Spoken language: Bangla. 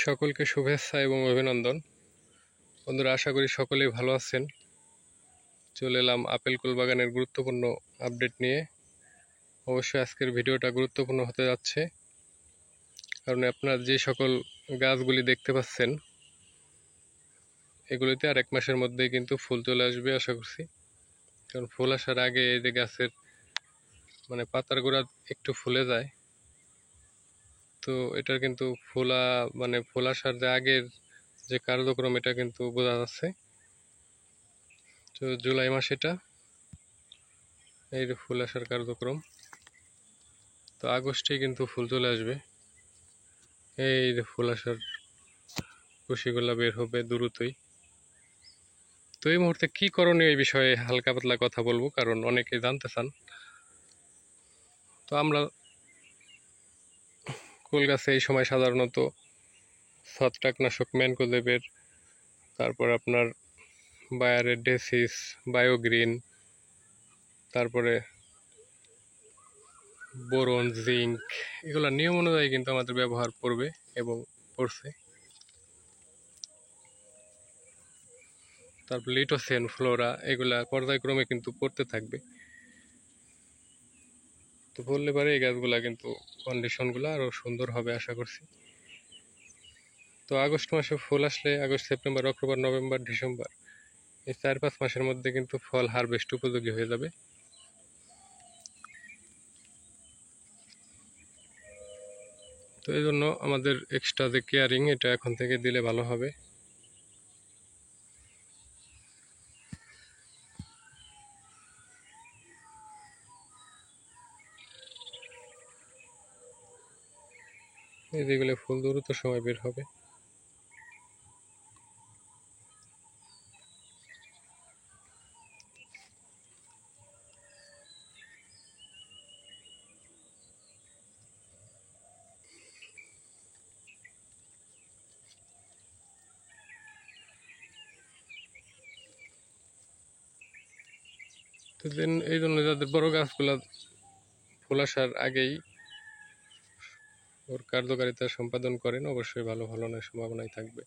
সকলকে শুভেচ্ছা এবং অভিনন্দন। বন্ধুরা, আশা করি সকলেই ভালো আছেন। চলে এলাম আপেল কুল বাগানের গুরুত্বপূর্ণ আপডেট নিয়ে। অবশ্যই আজকের ভিডিওটা গুরুত্বপূর্ণ হতে যাচ্ছে, কারণ আপনারা যে সকল গাছগুলি দেখতে পাচ্ছেন এগুলিতে আর 1 মাসের মধ্যেই কিন্তু ফুল চলে আসবে আশা করছি। কারণ ফুল আসার আগে এই যে গাছের পাতার গোড়া একটু ফুলে যায়, তো এটার কিন্তু ফুল আসার যে আগের যে কার্যক্রম এটা কিন্তু বোঝা যাচ্ছে। তো জুলাই মাস, এটা এই যে ফুল আসার কার্যক্রম, তো আগস্টে কিন্তু ফুল চলে আসবে। এই যে ফুল আসার কুশিগুলা বের হবে দ্রুতই। তো এই মুহূর্তে কি করণীয় এই বিষয়ে হালকা পাতলা কথা বলবো, কারণ অনেকে জানতে চান। তো আমরা কুল গাছে এই সময় সাধারণত ছত্রাকনাশক ম্যানকোজেবের, তারপর আপনার বায়ারের ডেসিস, বায়োগ্রিন, তারপরে বোরন, জিঙ্ক, এগুলো নিয়ম অনুযায়ী কিন্তু আমাদের ব্যবহার করবে এবং করছে। তারপর লিটোসেন, ফ্লোরা, এগুলা পর্যায়ক্রমে কিন্তু পড়তে থাকবে। তো বললে পারে এই গাছগুলা কিন্তু কন্ডিশনগুলো আরো সুন্দর হবে আশা করছি। তো আগস্ট মাসে ফুল আসলে August, September, October, November, December, এই 4-5 মাসের মধ্যে কিন্তু ফল হারভেস্ট উপযোগী হয়ে যাবে। তো এই জন্য আমাদের এক্সট্রা যে কেয়ারিং, এটা এখন থেকে দিলে ভালো হবে। এই যেগুলো ফুল দ্রুত সময় বের হবে। তো এই জন্য যাদের বড় গাছগুলা ফুল আসার আগেই ওর কার্যকারিতা সম্পাদন করেন, অবশ্যই ভালো ফলনের সম্ভাবনাই থাকবে।